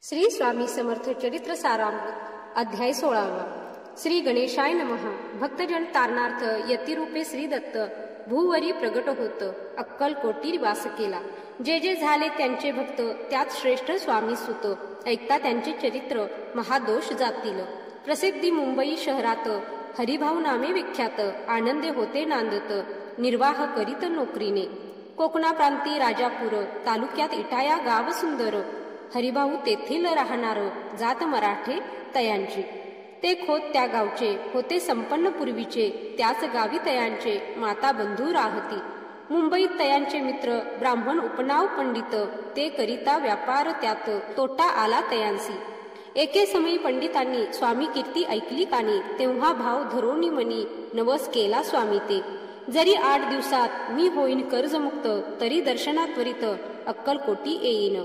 श्री स्वामी समर्थ चरित्र सारामृत अध्याय 16। श्री गणेशाय नमः। भक्तजन तारणार्थ यतिरूपे श्री दत्त भूवरी प्रगट होत अक्कलकोटी वास केला। जे जे झाले त्यांचे भक्त त्यात श्रेष्ठ स्वामी सुत ऐकता त्यांचे चरित्र महादोष जातील। प्रसिद्धी मुंबई शहरात हरिभाऊ नामे विख्यात आनंदे होते नांदत निर्वाह करीत नोकरीने। कोकणा प्रांती राजापूर तालुक्यात इटाया गाव सुंदर हरिभाऊ तेथील राहणार जात मराठे तयांची। ते खोत त्या गावचे होते संपन्न पूर्वीचे त्याच गावी तयांचे माता बंधू राहती। मुंबईत तयांचे मित्र ब्राह्मण उपनाव पंडित ते करिता व्यापार त्यात तोटा आला तयांसी। एके समयी पंडितांनी स्वामी कीर्ती ऐकली कानी तेव्हा भाव धरोनी मनी नवस केला स्वामी ते। जरी 8 दिवसात मी होईन कर्जमुक्त तरी दर्शनात त्वरित अक्कलकोटी येईन।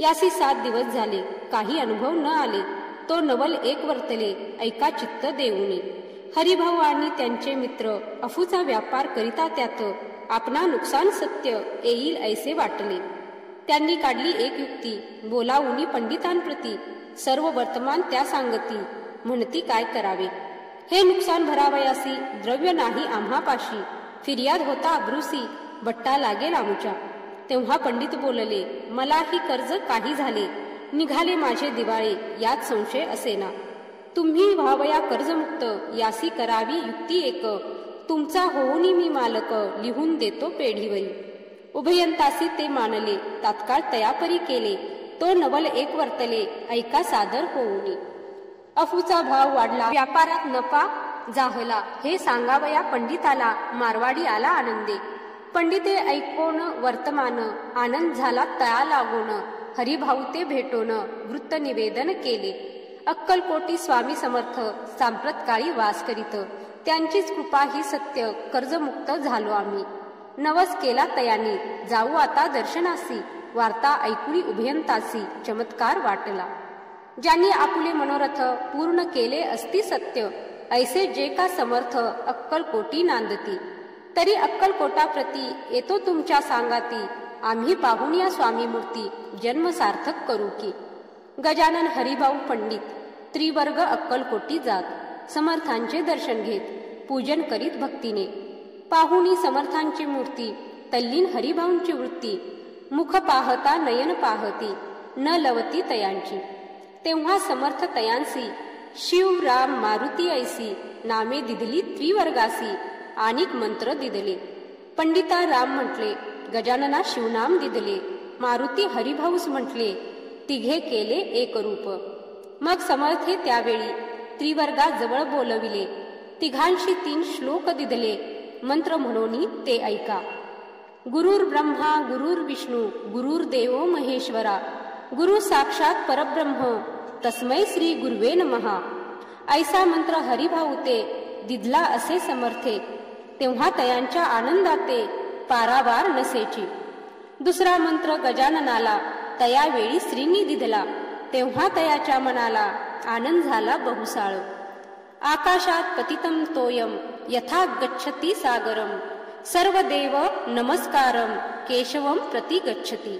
यासी 7 दिवस झाले काही अनुभव न आले तो नवल एक वर्तले ऐका चित्त देऊनी। हरिभाऊ आणि त्यांचे मित्र अफूचा व्यापार करिता त्यात आपणा नुकसान सत्य येईल ऐसे वाटले। त्यांनी काढली एक युक्ती बोलावूनी पंडितांप्रती सर्व वर्तमान त्या सांगती म्हणती काय करावे। हे नुकसान भरावयासी द्रव्य नाही आम्हापाशी फिर्याद होता अब्रुसी बट्टा लागेल आमच्या। तेव्हा पंडित बोलले मला ही कर्ज काही झाले निघाले माझे दिवाळे यात संशय असेना। तुम्ही व्हावया कर्जमुक्त यासी करावी युक्ती एक तुमचा होऊनी मी मालक लिहून देतो पेढीवरी। उभयंतासी ते मानले तात्काळ तयापरी केले तो नवल एक वर्तले ऐका सादर होऊनी। अफूचा भाव वाढला व्यापारात नफा जाहला हे सांगावया पंडिताला मारवाडी आला आनंदे। पंडिते ऐकोन वर्तमान आनंद झाला तया लागोन हरिभाऊ ते भेटोन वृत्त निवेदन केले। अक्कलकोटी स्वामी समर्थ सांप्रतकाळी वास करीत त्यांचीच कृपा ही सत्य कर्जमुक्त झालो आम्ही। नवस केला तयानी जाऊ आता दर्शनासी वार्ता ऐकुनी उभयंतासी चमत्कार वाटला। ज्यांनी आपुले मनोरथ पूर्ण केले असती सत्य ऐसे जे का समर्थ अक्कलकोटी नांदती। तरी अक्कलकोटाप्रती येतो तुमच्या सांगाती आम्ही पाहून या स्वामी मूर्ती जन्म सार्थक करू की। गजानन हरिभाऊ पंडित त्रिवर्ग अक्कलकोटी जात समर्थांचे दर्शन घेत पूजन करीत भक्तीने। पाहुणी समर्थांची मूर्ती तल्लीन हरिभाऊंची वृत्ती मुख पाहता नयन पाहती न लवती तयांची। तेव्हा समर्थ तयांसी शिव राम मारुती ऐसी नामे दिदली त्रिवर्गासी अनेक मंत्र दिदले। पंडिता राम म्हटले गजानना शिवनाम दिदले मारुती हरिभाऊस म्हटले तिघे केले एक रूप। मग समर्थे त्यावेळी त्रिवर्गा जवळ बोलविले तिघांशी 3 श्लोक दिदले मंत्र म्हणून ते ऐका। गुरुर ब्रह्मा गुरुर विष्णू गुरुर देवो महेश्वरा गुरु साक्षात परब्रह्म तस्मै श्री गुरुवे नमः। ऐसा मंत्र हरिभाऊ ते दिदला असे समर्थे तेव्हा तयांच्या आनंदाते पारावार नसेची। दुसरा मंत्र गजाननाला तयावेळी श्रींनी दिदला तेव्हा तयाच्या मनाला आनंद झाला बहुसाळ। आकाशात पतितम तोयम यथा गच्छति सागरम सर्व देव नमस्कारम केशवम प्रति गच्छति।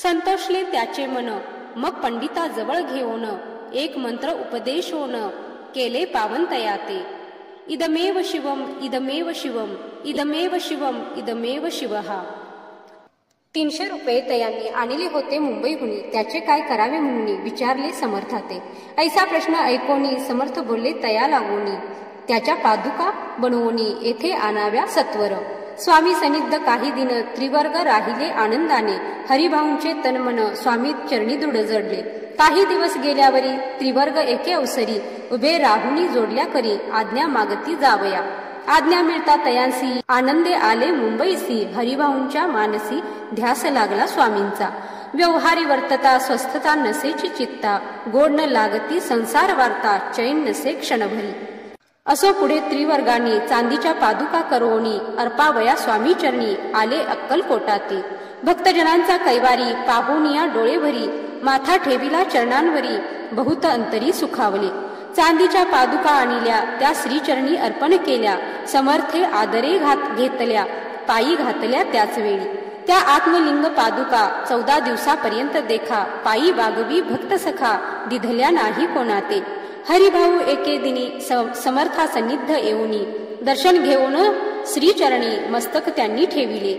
संतोषले त्याचे मन मग पंडिता जवळ घेऊन एक मंत्र उपदेशोन केले पावन तयाते इदमेव शिवम इदमेव शिवम इदमेव शिवम इदमेव शिवः। 300 रुपये तयांनी आणले होते मुंबईहुनी त्याचे काय करावे म्हणून विचारले समर्थाते। ऐसा प्रश्न ऐकोनी समर्थ बोलले तया लागोनी त्याच्या पादुका बनवोनी येथे आणाव्या सत्वर। स्वामी सनिग्ध काही दिन त्रिवर्ग राहिले आनंदाने हरिभाऊंचे तनमन स्वामी चरणी दृढ जडले। काही दिवस गेल्यावरी त्रिवर्ग एके अवसरी उभे राहुनी जोडल्या करी आज्ञा मागती जावया। आज्ञा मिळता तयांसी आनंदे आले मुंबईसी हरिभाऊंच्या मानसी ध्यास लागला स्वामींचा। व्यवहारी वर्तता स्वस्थता नसेची चित्ता गोड न लागती संसार वार्ता चैन नसे क्षणभरी। असो पुढे त्रिवर्गाने चांदीच्या पादुका करवोनी अर्पावया स्वामी चरणी आले अक्कलकोटाते। भक्तजनांचा कैवारी पाहुनिया डोळे भरी माथा ठेविला चरणांवरी बहुत अंतरी सुखावले। चांदीच्या पादुका आणल्या त्या श्रीचरणी अर्पण केल्या समर्थे आदरे घेतल्या पायी घातल्या त्याच वेळी। त्या आत्मलिंग पादुका 14 दिवसापर्यंत देखा. पायी वागवी भक्त सखा दिधल्या नाही कोणाते. हरिभाऊ एके दिनी समर्था सन्निध येऊनी दर्शन घेऊन श्रीचरणी मस्तक त्यांनी ठेविले.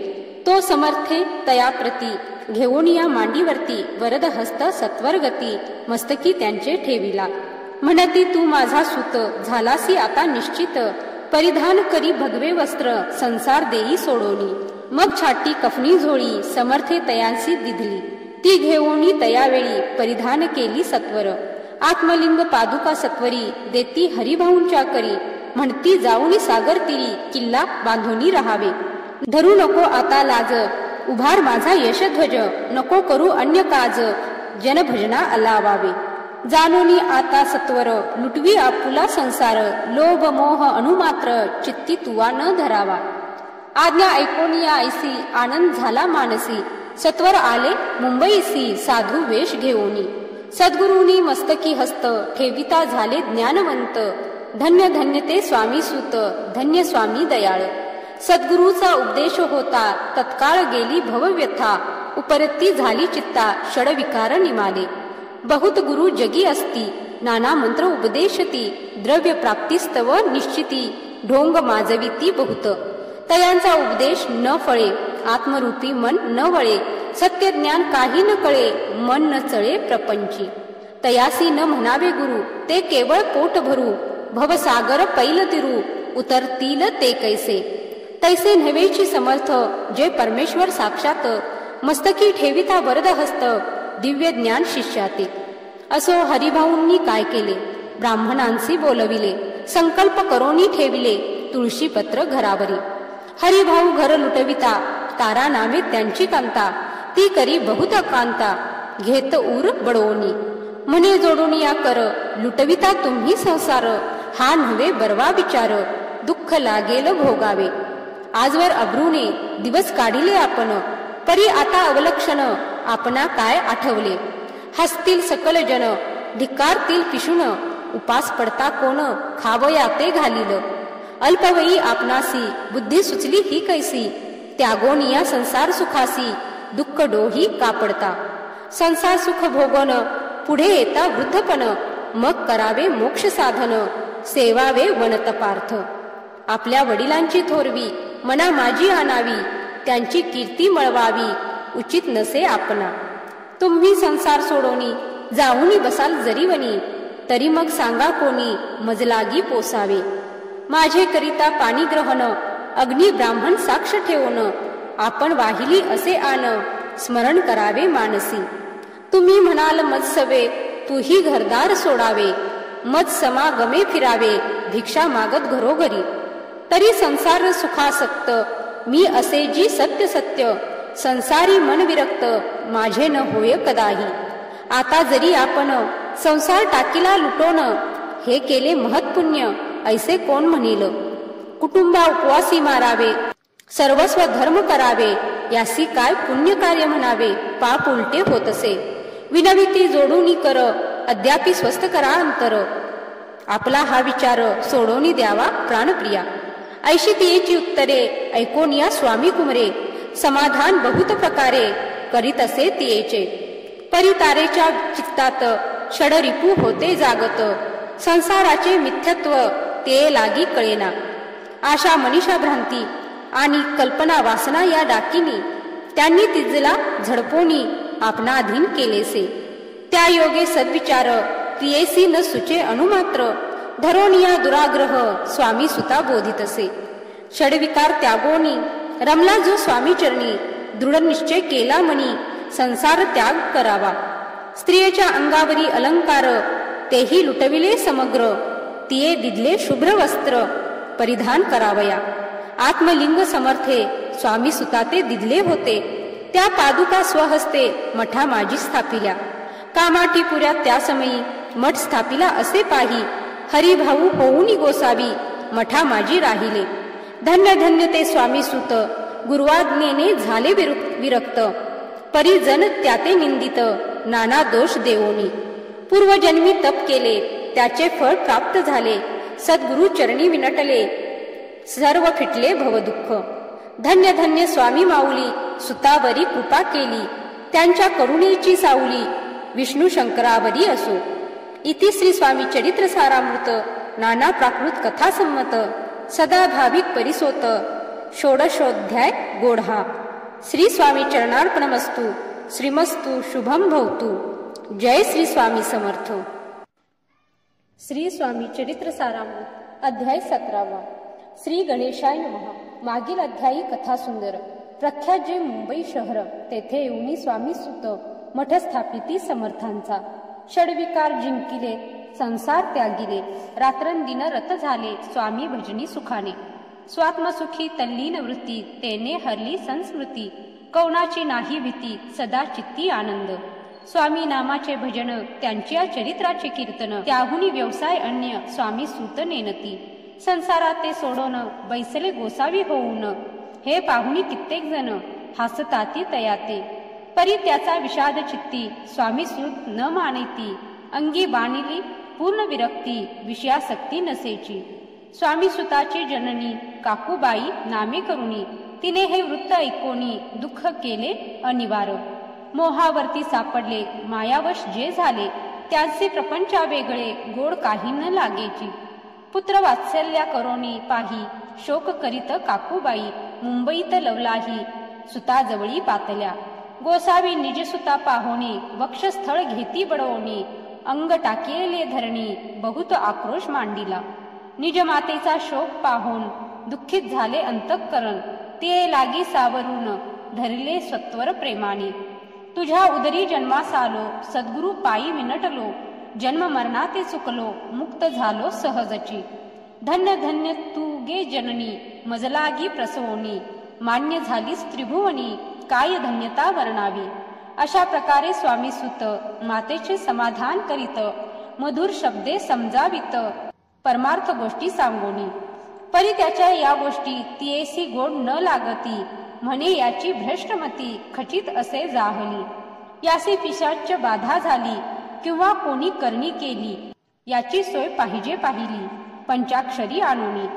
तो समर्थे तयाप्रती घेऊन या मांडीवरती वरद हस्त सत्वर गती मस्तकी त्यांचे ठेविला. म्हणती तू माझा सुत झालासी आता निश्चित. परिधान करी भगवे वस्त्र संसार देई सोडोनी. मग छाटी कफनी झोळी समर्थे तयांसी दिधली. ती घेऊनी तयावेळी परिधान केली सत्वर. आत्मलिंग पादुका सत्वरी देती हरिभाऊंच्या करी. म्हणती जाऊनी सागर तिरी किल्ला बांधूनी राहावे. धरू नको आता लाज उभार माझा यशध्वज. नको करू अन्य काज जनभजना अलावावे. जाणोनी आता सत्वर लुटवी आपुला संसार. लोभ मोह अनुमात्र चित्ती तुवा न धरावा. आज्ञा ऐकून या ऐसी आनंद झाला मानसी. सत्वर आले मुंबईसी साधू वेश घेऊनी. सद्गुरूनी मस्तकी हस्त ठेविता झाले ज्ञानवंत. धन्य धन्य ते स्वामी सुत धन्य स्वामी दयाळ. सद्गुरूचा उपदेश होता तत्काळ गेली भवव्यथा. उपरती झाली चित्ता षडविकार निमाले. बहुत गुरु जगी असती नाना मंत्र उपदेशती. द्रव्य प्राप्तीस्तव निश्चिती ढोंग माजविती बहुत. तयांचा उपदेश न फळे आत्मरूपी मन न वळे. सत्य ज्ञान काही न कळे मन न चळे प्रपंची. तयासी न म्हणावे गुरु ते केवळ पोट भरू. भवसागर पैल तिरू उतरतील ते कैसे. तैसे नव्हेची समर्थ जे परमेश्वर साक्षात. मस्तकी ठेविता वरद हस्त दिव्य ज्ञान शिष्याते. असो हरिभाऊंनी काय केले. ब्राह्मणांसी बोलविले संकल्प करोनी ठेविले तुळशीपत्र घरावरी. हरिभाऊ घर लुटविता तारा नामे त्यांची कांता. ती करी बहुत कांता घेत उर बडवणी. म्हणे जोडून या कर लुटविता तुम्ही संसार. हा नव्हे बरवा विचार दुःख लागेल भोगावे. आजवर अब्रूने दिवस काढिले आपण. परी आता अवलक्षण आपणा काय आठवले. हसतील सकल जन धिक्कारतील पिशुन. उपास पडता कोण खावया ते घालील. अल्पवयी आपणासी बुद्धी सुचली ही कैसी. त्यागोनिया संसार सुखासी दुःख डोही कापडता. संसार सुख भोगन पुढे येता वृद्धपण. मग करावे मोक्ष साधन सेवावे वनतपार्थ. आपल्या वडिलांची थोरवी मना माझी आणावी. त्यांची कीर्ती मळवावी उचित नसे आपणा. तुम्ही संसार सोडोनी जाऊनी बसाल जरीवनी. तरी मग सांगा कोणी मजलागी पोसावे. माझे करिता पाणी ग्रहण अग्नी ब्राह्मण साक्ष ठेवून. आपण वाहिली असे आन स्मरण करावे मानसी. तुम्ही म्हणाल मत्सवे तूही घरदार सोडावे. मत समागमे फिरावे भिक्षा मागत घरोघरी. तरी संसार सुखासक्त मी असे जी सत्य सत्य. संसारी मन विरक्त माझे न होय कदाही. आता जरी आपण संसार टाकीला लुटोन हे केले महत्पुण्य ऐसे कोण म्हणेल. कुटुंबा उपवासी मारावे सर्वस्व धर्म करावे. यासी काय पुण्य कार्य म्हणावे पाप उलटे होत असे. विनविती जोडूनी कर अद्यापि स्वस्थ करा अंतर. आपला हा विचार सोडोनी द्यावा प्राणप्रिया. ऐशी तियेची उत्तरे ऐकून या स्वामी कुमरे. समाधान बहुत प्रकारे करीत असे तियेचे. परितारेच्या चित्तात षडरिपू होते जागत. संसाराचे मिथ्यत्व ते लागी कळेना. आशा मनीषा भ्रांती आणि कल्पना वासना या डाकीनी त्यांनी तिजला झडपोनी आपणाधीन केलेसे. त्या योगे सद्विचार तियेसी न सुचे अनुमात्र. धरोनिया दुराग्रह स्वामी सुता बोधित असे. षडविकार त्यागोनी रमला जो स्वामी चरणी. दृढ निश्चय केला मनी संसार त्याग करावा. स्त्रियेच्या अंगावरी अलंकार तेही लुटविले समग्र. तिये दिदले शुभ्र वस्त्र परिधान करावया. आत्मलिंग समर्थे स्वामी सुता ते दिदले होते. त्या पादुका स्वहस्ते मठा माझी स्थापिल्या. कामाठी पुऱ्या त्या समयी मठ स्थापिला असे पाही. हरिभाऊ होऊनी गोसावी मठा माझी राहिले. धन्य धन्य ते स्वामी सुत गुरुवाज्ञेने झाले विरक्त. परिजन त्याते निंदित नाना दोष देवोनी. पूर्वजन्मी तप केले त्याचे फळ प्राप्त झाले. सद्गुरु चरणी विनटले सर्व फिटले भवदुःख. धन्य धन्य स्वामी माऊली सुतावरी कृपा केली, त्यांच्या करुणेची सावली विष्णू शंकरावरी असो. इति श्री स्वामी चरित्र सारामृत नाना प्राकृत कथा संमत सदा भाविक परिसोत षोडशोध्याय गोढा. श्री स्वामी चरणार्पणमस्तु. श्रीमस्तु शुभम भवतु. जय श्री स्वामी समर्थ. श्री स्वामी चरित्र सारामृत अध्याय 17. श्री गणेशाय नमः. मागील अध्यायी कथा सुंदर. प्रख्यात जे मुंबई शहर तेथे येऊनी स्वामी सुत मठ स्थापिती समर्थांचा. षडविकार जिंकिले, संसार त्यागिले, रात्रंदिन रत झाले स्वामी भजनी सुखाने. स्वात्मसुखी तल्लीन वृत्ती तेने हरली संस्मृती, कौणाची नाही भीती सदा चित्ती आनंद. स्वामी नामाचे भजन त्यांच्या चरित्राचे कीर्तन, त्याहुनी व्यवसाय अन्य स्वामी सूत नेनती. संसारात ते सोडून बैसले गोसावी होऊन, हे पाहुनी कित्येक जण हासताती तयाते. परी त्याचा विषाद चित्ती स्वामी सूत न मानेती. अंगी बाणिली पूर्ण विरक्ती विषयासक्ती नसेची. स्वामी सुताची जननी काकूबाई नामे करुणी, तिने हे वृत्त ऐकोनी दुःख केले अनिवार्य. मोहावरती सापडले मायावश जे झाले, त्यांचे प्रपंचा वेगळे गोड काही न लागेची. पुत्र वात्सल्या करोनी पाही शोक करीत काकूबाई, मुंबईत लवलाही सुताजवळी पातल्या. गोसावी निजसुता पाहोनी वक्षस्थळ घेती बडवणी, अंग टाकेले धरणी बहुत आक्रोश मांडिला. निज मातेचा शोक पाहून दुःखित झाले अंतःकरण, ते लागी सावरून धरले सत्वर प्रेमाने. तुझ्या उदरी जन्मास आलो सद्गुरु पायी विनटलो, जन्म मरणाते चुकलो मुक्त झालो सहजची. धन्य धन्य तू गे जननी मजलागी प्रसवणी, मान्य झालीस त्रिभुवनी काय धन्यता वर्णावी. अशा प्रकारे स्वामी सुत मातेचे समाधान करीत, मधुर शब्दे समजावित परमार्थ गोष्टी सांगोनी. परी त्याच्या या गोष्टी तियेसी गोड न लागती, म्हणे याची भ्रष्टमती खचित असे जाहली. यासी पिशाच बाधा झाली किंवा कोणी करणी केली, याची सोय पाहिजे पाहिली पंचाक्षरी आणोनी.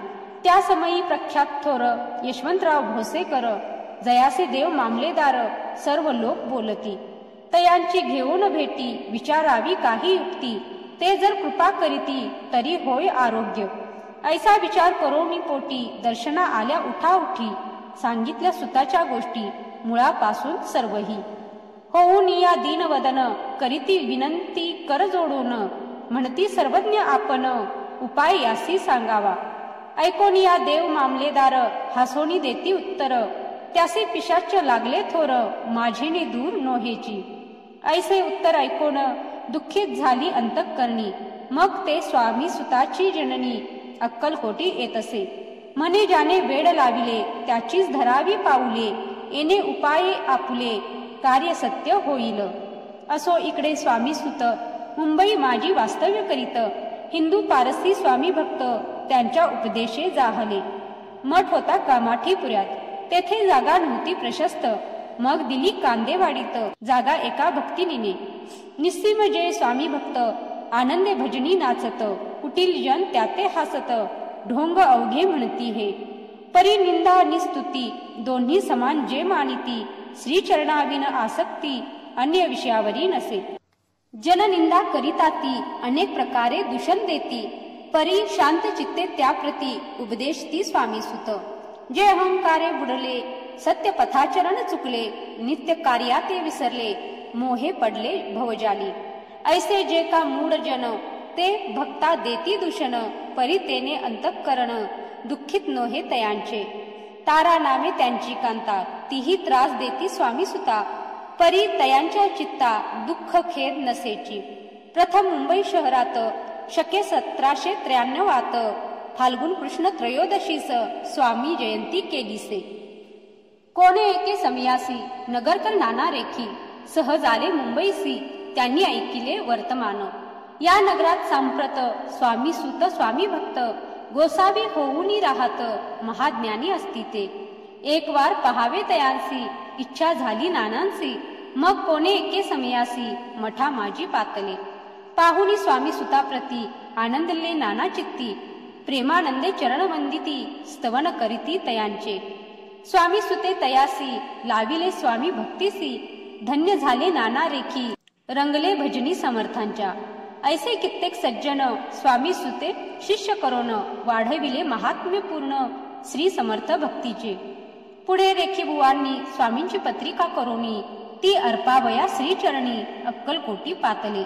त्या समयी प्रख्यात थोर यशवंतराव भोसेकर, जयासे देव मामलेदार सर्व लोक बोलती. तयांची घेऊन भेटी विचारावी काही युक्ती, ते जर कृपा करीती तरी होय आरोग्य. ऐसा विचार करोनी पोटी दर्शना आल्या उठाउठी, सांगितल्या सुताच्या गोष्टी मुळापासून सर्वही. होऊन या दीनवदन करीती विनंती कर जोडून, म्हणती सर्वज्ञ आपण उपाय यासी सांगावा. ऐकोनी या देव मामलेदार हासोनी देती उत्तर, त्यासे पिशाच लागले थोर माझीने दूर नोहेची. ऐसे उत्तर ऐकोन दुःखित झाली अंतःकरणी, मग ते स्वामी सुताची जननी अक्कलकोटी येतसे. म्हणे ज्याने वेड लाविले त्याचीच धरावी पाऊले, येणे उपाये आपुले कार्य सत्य होईल. असो इकडे स्वामी सुत मुंबई माझी वास्तव्य करीत, हिंदू पारसी स्वामी भक्त त्यांच्या उपदेशे जाहले. मठ होता कामाठीपुऱ्यात, तेथे जागा नव्हती प्रशस्त, मग दिली कांदेवाडीत जागा एका भक्तिनीने. निस्सीम जय स्वामी भक्त आनंदे भजनी नाचत, कुटील जन त्याते हासत, ढोंग अवघे म्हणती हे. परी निंदा निस्तुती दोन्ही समान जे मानिती, श्रीचरणाविन आसक्ती अन्य विषयावरी नसे. जननिंदा करिताती अनेक प्रकारे दूषण देती, परी शांत चित्ते त्याप्रती उपदेशती स्वामी सुत. जे अहंकारे बुडले सत्य पथाचरण चुकले, नित्य कार्याते विसरले मोहे पडले भवजाली. ऐसे जे का मूढ जन ते भक्ता देती दूषण, परी तेने अंतःकरण दुःखित नोहे तयांचे. तारा नामे त्यांची कांता तीही त्रास देती स्वामी सुता, परी तयांच्या चित्ता दुःख खेद नसेची. प्रथम मुंबई शहरात शके 1793 फाल्गुन कृष्ण त्रयोदशीस स्वामी जयंती केलीसे. कोणे एके समयासी नगरकर नाना रेखी सहज आले मुंबईसी, त्यांनी ऐकिले वर्तमान. या नगरात सांप्रत स्वामी सुत स्वामी भक्त गोसावी होऊनी राहत, महाज्ञानी असती ते. एक वार पहावे तयांसी इच्छा झाली नानांसी, मग कोणे एके समयासी मठा माझी पातले. पाहुनी स्वामी सुताप्रती आनंदले नाना चित्ती, प्रेमानंदे चरण वंदिती स्तवन करीती तयांचे. स्वामी सुते तयासी लाविले स्वामी भक्तीसी, धन्य झाले नाना रेखी रंगले भजनी समर्थांच्या. ऐसे कित्येक सज्जन स्वामी सुते शिष्य करोन, वाढविले महात्म्य पूर्ण श्री समर्थ भक्तीचे. पुढे रेखी बुवांनी स्वामींची पत्रिका करोनी, ती अर्पावया श्रीचरणी अक्कलकोटी पातले.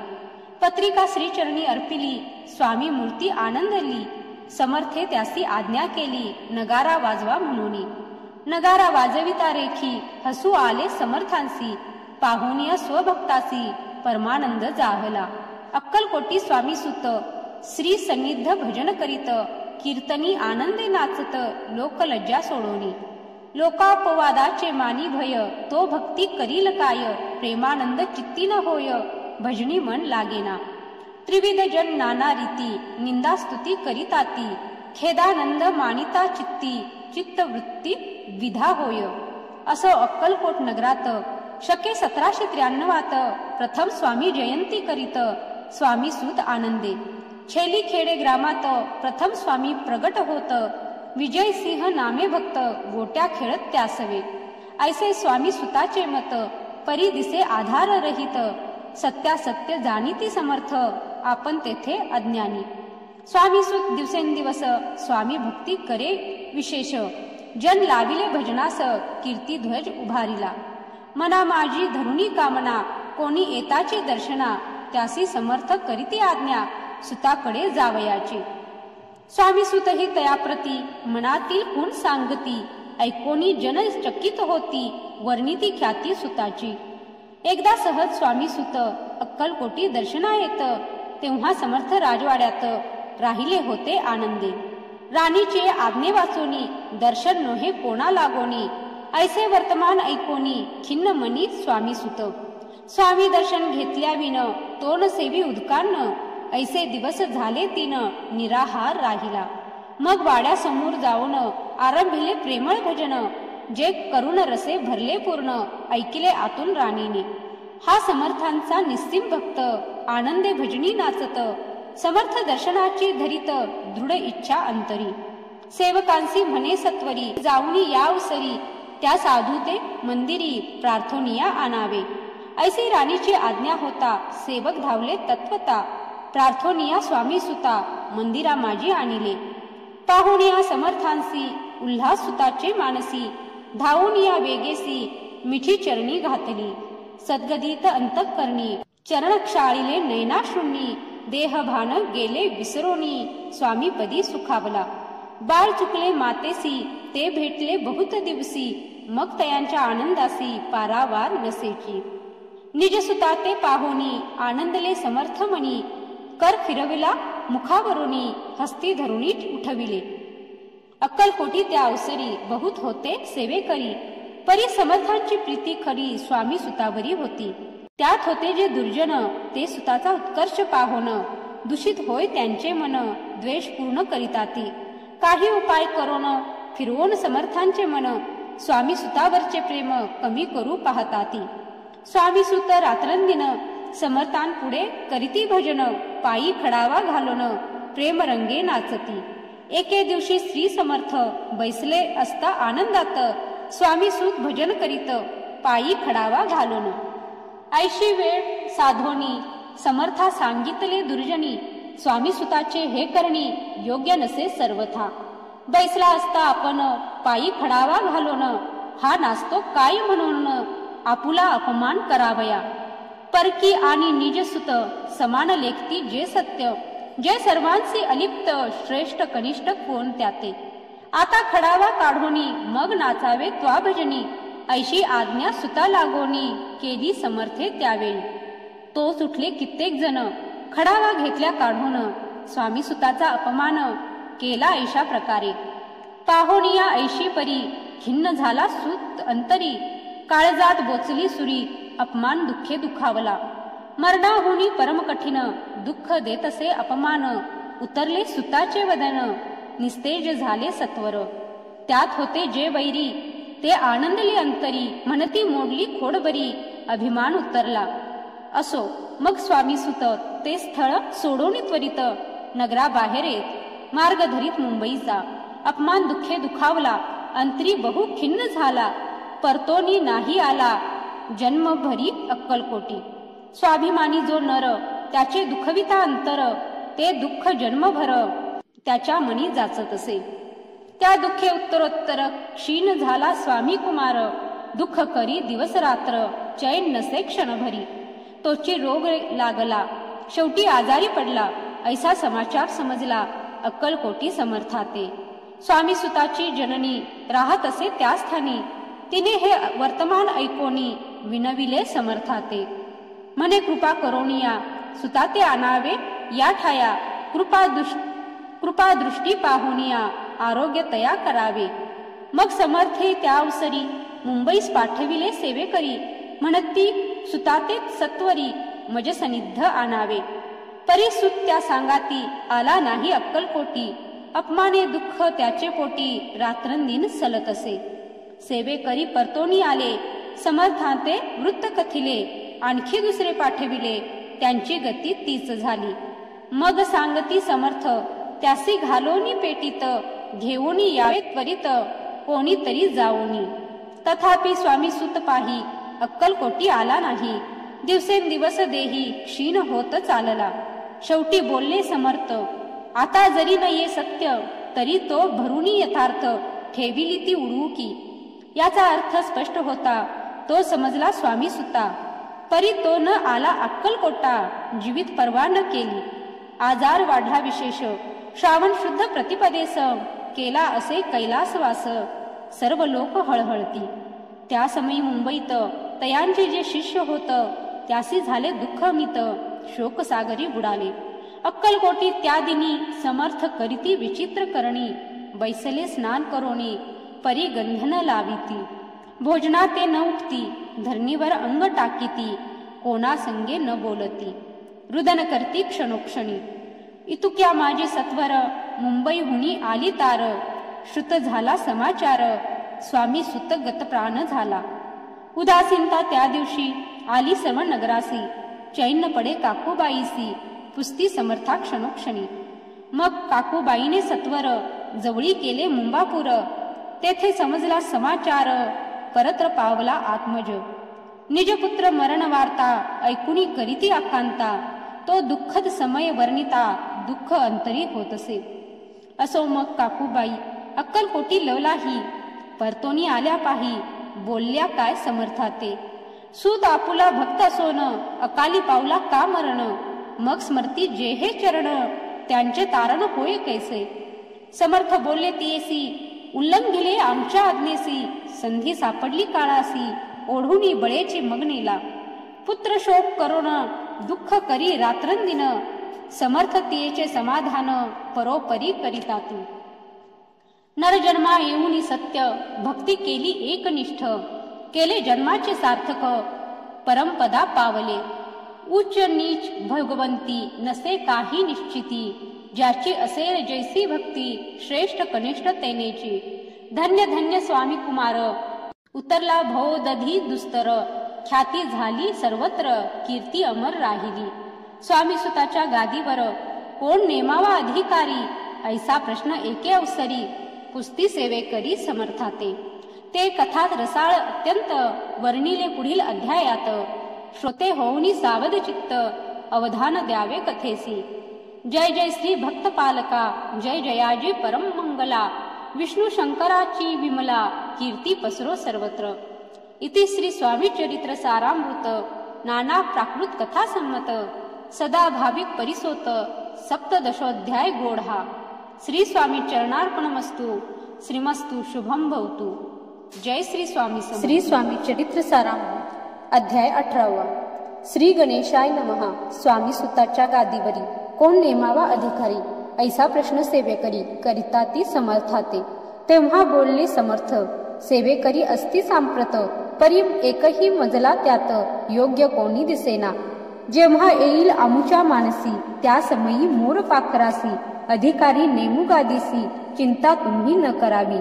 पत्रिका श्रीचरणी अर्पिली, स्वामी मूर्ती आनंदली, समर्थे त्यासी आज्ञा केली, नगारा वाजवा म्हणूनी. नगारा वाजविता रेखी हसू आले समर्थांसी, पाहुनिया स्वभक्तासी परमानंद जाहला. अक्कलकोटी स्वामी सुत श्री सन्निध भजन करीत, कीर्तनी आनंदे नाचत लोकलज्जा सोडोनी. लोकापवादाचे मानी भय, तो भक्ती करील काय, प्रेमानंद चित्ती न होय, भजनी मन लागेना. त्रिविध जन नाना रीती, निंदा स्तुती करीताती, खेदानंद मानिता चित्ती, चित्तवृत्ती विधा होय. असो अक्कलकोट नगरात शके 1793 प्रथम स्वामी जयंती करीत स्वामी सुत आनंदे. छेली खेडे ग्रामात प्रथम स्वामी प्रगट होत, विजय सिंह नामे भक्त गोट्या खेळत त्यासवे. ऐसे स्वामी सुताचे मत, परी दिसे आधार रहित, सत्यासत्य जाणीती समर्थ, आपण तेथे अज्ञानी. स्वामी सुत दिवसेंदिवस स्वामी भक्ती करे विशेष, जन लाविले भजनास कीर्ती ध्वज उभारिला. मना माझी धरुणी कामना, कोणी येताची दर्शना, त्यासी समर्थ करीती आज्ञा, सुताकडे जावयाची. स्वामी सुत ही तयाप्रती मनातील गुण सांगती, ऐकोनी जन चकित होती, वर्णिती ख्याती सुताची. एकदा सहज स्वामी सुत अक्कलकोटी दर्शना येत, तेव्हा समर्थ राजवाड्यात राहिले होते आनंदे. राणीचे आज्ञे वाचोनी, दर्शन नोहे कोणा लागोनी, ऐसे वर्तमान ऐकोनी, खिन्न मनी स्वामी सुत. स्वामी दर्शन घेतल्या विन, तोन सेवी उदकान्न, ऐसे दिवस झाले तीन, निराहार राहिला. मग वाड्यासमोर जाऊन आरंभिले प्रेमळ भजन, जे करुण रसे भरले पूर्ण, ऐकिले आतून राणीने. हा समर्थांचा निस्सीम भक्त, आनंदे भजनी नाचत, समर्थ दर्शनाची धरित दृढ इच्छा अंतरी. सेवकांसी म्हणे सत्वरी, जाऊनी यावसरी, त्या साधूते मंदिरी प्रार्थनिया आणावे. ऐसी राणीची आज्ञा होता, सेवक धावले तत्वता, प्रार्थनिया स्वामी सुता मंदिरा माझी आणिले. पाहुनिया समर्थांसी उल्हास सुताचे मानसी, धावून या वेगेसी मिठी चरणी घातली. सद्गदित अंतःकरणी चरण क्षाळिले नयनाशृंगी, देहभान गेले विसरोनी, स्वामीपदी सुखावला. बाळ चुकले मातेसी, ते भेटले बहुत दिवसी, मग तयांच्या आनंदासी पारावार नसेची. निजसुता ते पाहोनी आनंदले समर्थ मनी, कर फिरविला मुखावरुनी, हस्ती धरुणी उठविले. अक्कलकोटी त्या अवसरी बहुत होते सेवेकरी, परी समर्थांची प्रीती खरी स्वामी सुतावरी होती. त्यात होते जे दुर्जन, ते सुताचा उत्कर्ष पाहोन, दूषित होय त्यांचे मन, द्वेष पूर्ण करीताती. काही उपाय करोन फिरवून समर्थांचे मन, स्वामी सुतावरचे प्रेम कमी करू पाहताती. स्वामी सुत रात्रंदिन समर्थांपुढे करीती भजन, पायी खडावा घालोन प्रेम रंगे नाचती. एके दिवशी श्री समर्थ बैसले असता आनंदात, स्वामी सुत भजन करीत पायी खडावा घालोन. ऐशी वेळ साधोनी समर्था सांगितले दुर्जनी, स्वामी सुताचे हे करणी योग्य नसे सर्वथा. बैसला असता आपण पायी खडावा घालोन, हा नाचतो काय म्हणून आपुला अपमान करावया. परकी आणि निजसुत समान लेखती जे सत्य, जे सर्वांचे अलिप्त, श्रेष्ठ कनिष्ठ कोण त्याते. आता खडावा काढोनी मग नाचावे त्वा भजनी, ऐशी आज्ञा सुता लागोनी केली समर्थे त्यावेळी. तोच उठले कित्येक जण, खडावा घेतल्या काढून, स्वामी सुताचा अपमान केला ऐशा प्रकारे. पाहोनिया ऐशी परी खिन्न झाला सुत अंतरी, काळजात बोचली सुरी अपमान दुःखे दुखावला. मरणाहुनी परम कठीण दुःख देत असे अपमान, उतरले सुताचे वदन निस्तेज झाले सत्वर. त्यात होते जे वैरी ते आनंदली अंतरी, म्हणती मोडली खोडबरी अभिमान उतरला. असो मग स्वामी सुत ते स्थळ सोडोनी त्वरित, नगरा बाहेर येत मार्ग धरीत मुंबईचा. अपमान दुःखे दुखावला अंतरी बहु खिन्न झाला, परतोनी नाही आला जन्मभरी अक्कलकोटी. स्वाभिमानी जो नर, त्याचे दुखविता अंतर, ते दुःख जन्मभर त्याच्या मनी जाचत असे. त्या दुःखे उत्तरोत्तर क्षीण झाला स्वामी कुमार, दुःख करी दिवस रात्र चैन नसे क्षणभरी. तोची रोग लागला, शेवटी आजारी पडला, ऐसा समाचार समजला अक्कलकोटी समर्थाते. स्वामी सुताची जननी राहत असे त्या स्थानी, तिने हे वर्तमान ऐकोनी विनविले समर्थाते. म्हणे कृपा करोनिया सुताते आणावे या ठाया, कृपा दृष्टी पाहुनिया आरोग्य तया करावे. मग समर्थे त्या अवसरी मुंबईस पाठविले सेवेकरी, म्हणती सुताते सत्वरी मज सनिध आणावे. परी सुत त्या सांगाती आला नाही अक्कलकोटी, अपमाने दुःख त्याचे पोटी रात्रंदिन सलत असे. सेवेकरी परतोनी आले, समर्थांते वृत्त कथिले, आणखी दुसरे पाठविले, त्यांची गती तीच झाली. मग सांगती समर्थ त्यासी घालोनी पेटीत, घेऊनी यावे त्वरित कोणीतरी जाऊनी. तथापि स्वामी सुत पाही अक्कलकोटी आला नाही, दिवसेंदिवस देही क्षीण होत चालला. शेवटी बोलले समर्थ, आता जरी न ये सत्य, तरी तो भरुनी यथार्थ ठेविली ती उडवू की. याचा अर्थ स्पष्ट होता, तो समजला स्वामी सुता. परी तो न आला अक्कलकोटा, जीवित पर्वा न केली. आजार वाढला विशेष, श्रावण शुद्ध प्रतिपदेस, केला असे कैलासवास, सर्व लोक हळहळती. त्या समयी मुंबईत तयांचे जे शिष्य होत, त्यासी झाले दुःखमित, शोकसागरी बुडाले. अक्कलकोटी त्या दिनी समर्थ करीती विचित्र करणी, बैसले स्नान करोनी परी गंधन लाविती. भोजना ते न उठती, धरणीवर अंग टाकीती, कोणा संगे न बोलती, रुदन करती क्षणोक्षणी. इतुक्या माझे सत्वर मुंबईहुनी आली तार, श्रुत झाला समाचार, स्वामी सुत गत प्राण झाला. उदासीनता त्या दिवशी आली सर्व नगरासी, चैन पडे काकूबाईसी, पुस्ती समर्था क्षणोक्षणी. मग काकूबाईने सत्वर जवळी केले मुंबापूर, तेथे समजला समाचार, परत्र पावला आत्मज. निजपुत्र मरण वार्ता ऐकुनी करीती आकांता, तो दुःखद समय वर्णिता, दुःख अंतरी होत असे. असो मग काकूबाई अक्कलकोटी लवलाही, परतोनी आल्या पाही, बोलल्या काय समर्थाते. सूत आपुला भक्त सोन, अकाली पावला का मरण, मग स्मरती जे हे चरण, त्यांचे तारण होय कैसे. समर्थ बोलले तियेसी, उल्लंघिले आमच्या आज्ञेसी, संधी सापडली काळासी, ओढुनी बळेची मग नेला. पुत्र शोक करोन दुःख करी रात्रंदिन, समर्थ तियेचे समाधान परोपरी करिता तू. नरजन्मा येऊनी सत्य भक्ती केली एकनिष्ठ, केले जन्माचे सार्थक परमपदा पावले. उच्च नीच भगवंती नसे काही निश्चिती, ज्याची असेल जैसी भक्ती श्रेष्ठ कनिष्ठ तेनेची. धन्य धन्य स्वामी कुमार उतरला भव दधी दुस्तर, ख्याती झाली सर्वत्र कीर्ती अमर राहिली. स्वामी सुताच्या गादीवर कोण नेमावा अधिकारी, ऐसा प्रश्न एके अवसरी पुस्ती सेवेकरी समर्थाते. ते कथात रसाळ अत्यंत वर्णिले पुढील अध्यायात. श्रोते होऊनी सावध चित्त अवधान द्यावे कथेसी. जय जय श्री भक्त पालका, जय जयाजी परम मंगला, विष्णू शंकराची विमला कीर्ती पसरो सर्वत्र. इति श्री स्वामी चरित्र सारामृत नाना प्राकृत कथा संमत, सदा भाविक परिसोत सप्तदशोध्याय गोढा. श्री स्वामी चरणार्पणमस्तु. श्रीमस्तु शुभम भवतु. जय श्री स्वामी. श्री स्वामी चरित्र सारामृत अध्याय 18. श्री गणेशाय नमः. स्वामी सुताच्या गादीवरी कोण नेमावा अधिकारी, ऐसा प्रश्न सेवेकरी करिता ती समर्थाते. तेव्हा बोलले समर्थ, सेवेकरी असती सांप्रत, परी एकही मजला त्यात योग्य कोणी दिसेना. जेव्हा येईल आमुच्या मानसी, त्या समयी मोर पाखरासी, अधिकारी नेमू गादीसी, चिंता तुम्ही न करावी.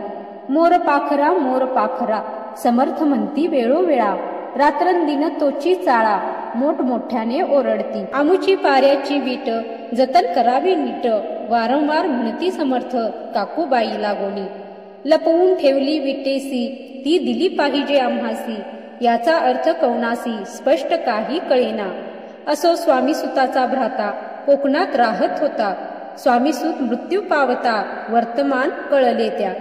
मोर पाखरा समर्थ म्हणती वेळोवेळा, रात्रंदिन तोची चाळा मोठमोठ्याने ओरडती. आमुची पाऱ्याची वीट जतन करावी नीट, वारंवार म्हणती समर्थ काकूबाई लागोनी. लपवून ठेवली विटेसी, ती दिली पाहिजे आम्हासी, याचा अर्थ कवनासी स्पष्ट काही कळेना. असो स्वामीसुताचा भ्राता कोकणात राहत होता, स्वामीसूत मृत्यू पावता वर्तमान कळले त्या.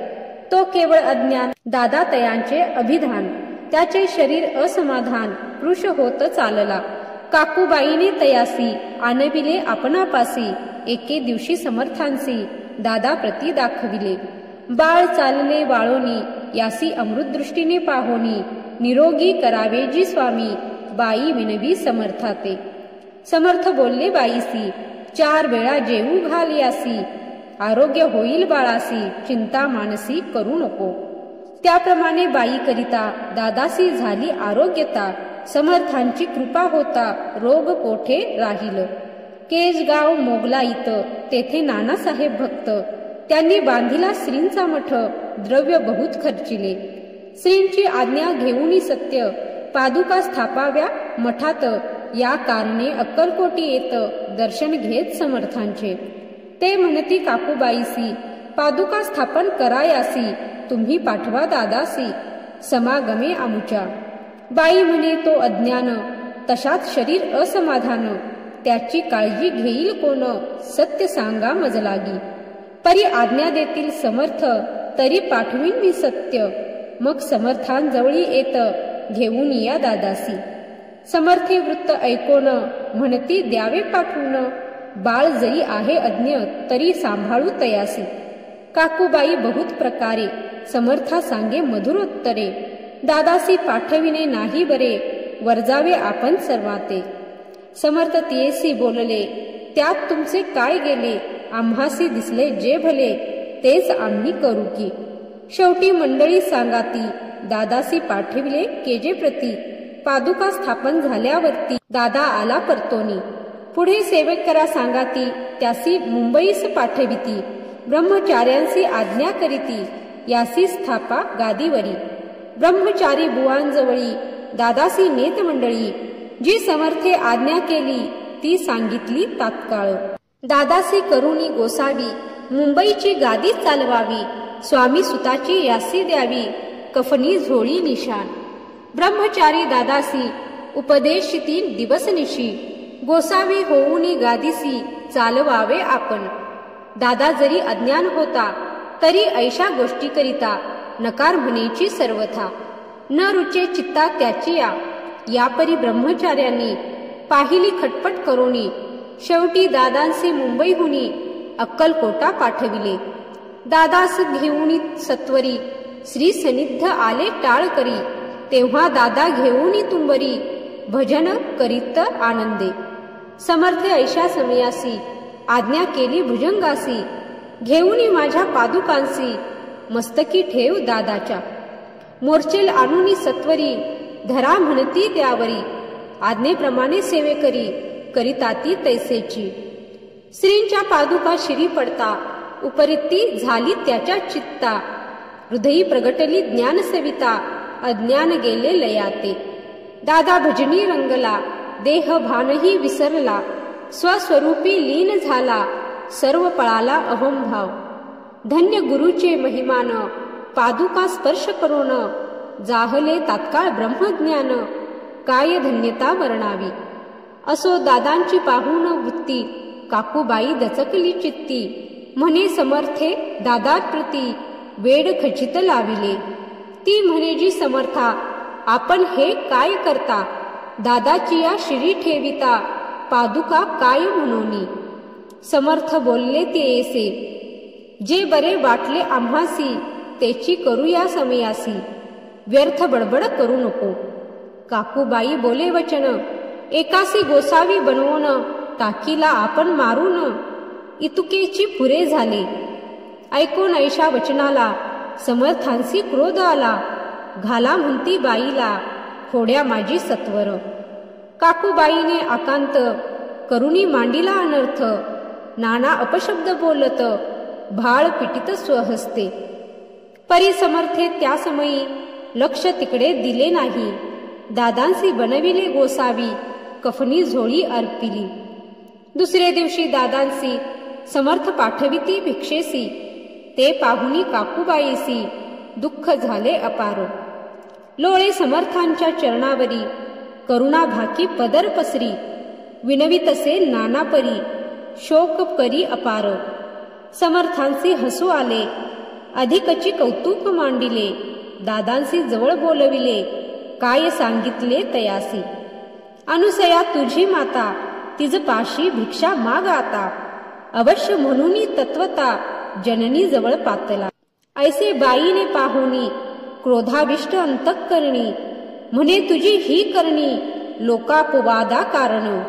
तो केवळ अज्ञान, दादा तयांचे अभिधान, त्याचे शरीर असमाधान, कृश होत चालला. काकूबाईने तयासी आणविले आपणापासी, एके दिवशी समर्थांसी दादा प्रती दाखविले. बाळ चालले वाळोनी, यासी अमृतदृष्टीने पाहोनी, निरोगी करावे जी स्वामी, बाई विनवी समर्थाते. समर्थ बोलले बाईसी, 4 वेळा जेवू घाल यासी, आरोग्य होईल बाळासी, चिंता मानसी करू नको. त्याप्रमाणे बाई करिता दादासी झाली आरोग्यता, समर्थांची कृपा होता रोग कोठे राहिल. केजगाव मोगला इथ, तेथे नानासाहेब भक्त, त्यांनी बांधिला श्रींचा मठ, द्रव्य बहुत खर्चिले. श्रींची आज्ञा घेऊनी सत्य, पादुका स्थापाव्या मठात, या कारणे अक्कलकोटी येत दर्शन घेत समर्थांचे. ते म्हणती काकूबाईसी, पादुका स्थापन करायासी, तुम्ही पाठवा दादासी, समागमे आमुच्या. बाई म्हणे तो अज्ञान, तशात शरीर असमाधान, त्याची काळजी घेईल कोण, सत्य सांगा मजलागी. परी आज्ञा देतील समर्थ, तरी पाठवीन मी सत्य, मग समर्थांजवळी येत घेऊन या दादासी. समर्थी वृत्त ऐकोन, म्हणती द्यावे पाठवून, बाळ जरी आहे अज्ञ तरी सांभाळू तयासी. काकूबाई बहुत प्रकारे समर्था सांगे मधुरोत्तरे, दादासी पाठविणे नाही बरे, वर्जावे आपण सर्वाते. समर्थ तियेसी बोलले, त्यात तुमचे काय गेले, आम्हासी दिसले जे भले, तेच आम्ही करू की. शेवटी मंडळी सांगाती, दादासी पाठविले केजे प्रती, पादुका स्थापन झाल्यावरती दादा आला परतोनी. पुढे सेवकरा सांगाती, त्यासी मुंबईस पाठविती, ब्रह्मचार्यांसी आज्ञा करीती, यासी स्थापा गादीवरी. ब्रह्मचारी बुवांजवळी दादासी नेत मंडळी, जी समर्थे आज्ञा केली ती सांगितली तात्काळ. दादासी करुणी गोसावी, मुंबईची गादी चालवावी, स्वामी सुताची यासी द्यावी, कफनी झोळी निशाण. ब्रह्मचारी दादासी उपदेशिती दिवसनिशी, गोसावी होऊनी गादीसी चालवावे आपण. दादा जरी अज्ञान होता, तरी ऐशा गोष्टी करिता नकार म्हणेची सर्वथा. न रुचे चित्ता त्याची या परी ब्रह्मचार्यांनी पाहिली खटपट करोनी, शेवटी दादांसी मुंबईहुनी अक्कलकोटा पाठविले. दादास घेऊनी सत्वरी, श्री सनिध आले टाळ करी, तेव्हा दादा घेऊनी तुंबरी, भजन करीत आनंदे. समर्थ ऐशा समयासी आज्ञा केली भुजंगासी, घेऊनी माझ्या पादुकांसी, मस्तकी ठेव दादाच्या. मोर्चेल आणूनी सत्वरी, धरा म्हणती त्यावरी, आज्ञेप्रमाणे सेवेकरी, करिताती तैसेची. श्रींच्या पादुका शिरी पडता, उपरिती झाली त्याच्या चित्ता, हृदयी प्रगटली ज्ञान सविता, अज्ञान गेले लयाते. दादा भजनी रंगला, देह भानही विसरला, स्वस्वरूपी लीन झाला, सर्व पळाला अहंभाव. धन्य गुरुचे महिमान, पादुका स्पर्श करोन, जाहले तात्काळ ब्रह्मज्ञान, काय धन्यता वर्णावी. असो दादांची पाहून वृत्ती, काकूबाई दचकली चित्ती, म्हणे समर्थे दादाप्रती वेड खचित लाविले. ती म्हणे जी समर्था, आपण हे काय करता, दादाची या शिरी ठेविता, पादुका काय म्हणोनी. समर्थ बोलले ते येसे, जे बरे वाटले आम्हासी, तेची करूया समयासी, व्यर्थ बडबड करू नको. काकूबाई बोले वचन, एकासी गोसावी बनवून, टाकीला आपण मारून, इतुकेची पुरे झाले. ऐकून ऐशा वचनाला, समर्थांसी क्रोध आला, घाला म्हणती बाईला, खोड्या माझी सत्वर. काकूबाईने आकांत करुणी मांडिला अनर्थ, नाना अपशब्द बोलत, भाळ पिटित स्वहस्ते. परी समर्थे त्या समयी लक्ष तिकडे दिले नाही, दादांसी बनविले गोसावी, कफनी झोळी अर्पिली. दुसरे दिवशी दादांसी समर्थ पाठविती भिक्षेसी, ते पाहुनी काकूबाईसी दुःख झाले अपार. लोळे समर्थांच्या चरणावरी करुणा भाकी पदर पसरी. विनवितसे नानापरी शोक करी अपार. समर्थांचे हसू आले अधिकची कौतुक मांडिले. दादांसी जवळ बोलविले काय सांगितले तयासी. अनुसया तुझी माता तिज पाशी भिक्षा माग आता. अवश्य म्हणून तत्वता जननी जवळ पातला. ऐसे बाईने पाहुनी क्रोधाविष्ट अंतःकरणी. म्हणे तुझी ही करणी लोकापवादा कारण.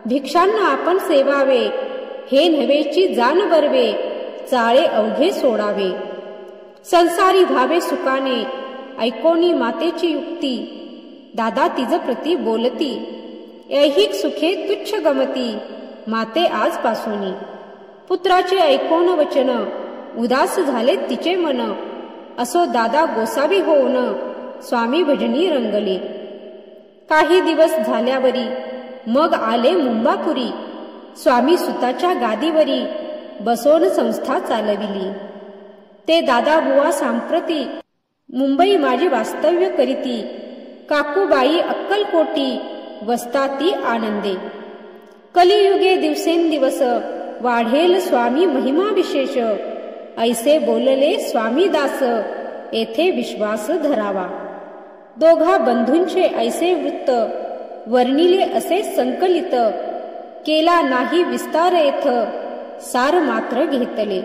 भिक्षांना आपण सेवावे हे नव्हेची जाण बरवे. चाळे अवघे सोडावे संसारी भावे सुखाने. ऐकोनी मातेची युक्ती दादा तिज प्रती बोलती. ऐहिक सुखे तुच्छ गमती माते आजपासूनी. पुत्राचे ऐकोन वचन उदास झाले तिचे मन. असो दादा गोसावी होऊन स्वामी भजनी रंगले. काही दिवस झाल्यावरी मग आले मुंबापुरी. स्वामी सुताच्या गादीवरी बसवून संस्था चालविली. ते दादा बुवा सांप्रती मुंबई माझी वास्तव्य करीती. काकूबाई अक्कलकोटी वसताती आनंदे. कलियुगे दिवसेंदिवस वाढेल स्वामी महिमा विशेष. ऐसे बोलले स्वामी दास येथे विश्वास धरावा. दोघा बंधूंचे ऐसे वृत्त वर्णिले असे संकलित. केला नाही विस्तार येथ सार मात्र घेतले.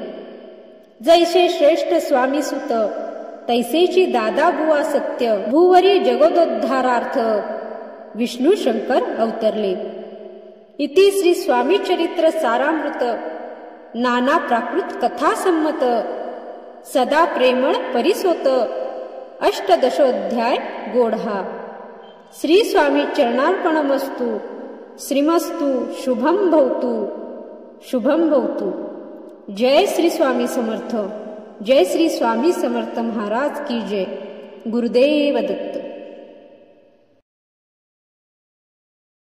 जैसे श्रेष्ठ स्वामी सुत तैसेची दादा बुवा सत्य. भूवरी जगदोद्धारार्थ विष्णू शंकर अवतरले. इति श्री स्वामी चरित्र सारामृत नाना प्राकृत कथा संमत. सदा प्रेमळ परिसोत अष्टदशोध्याय गोढा. श्री स्वामी चरणार्पणमस्तु. श्रीमस्तु शुभम भवतु शुभम भवतु. जय श्री स्वामी समर्थ. जय श्री स्वामी समर्थ महाराज की जय. गुरुदेव दत्त.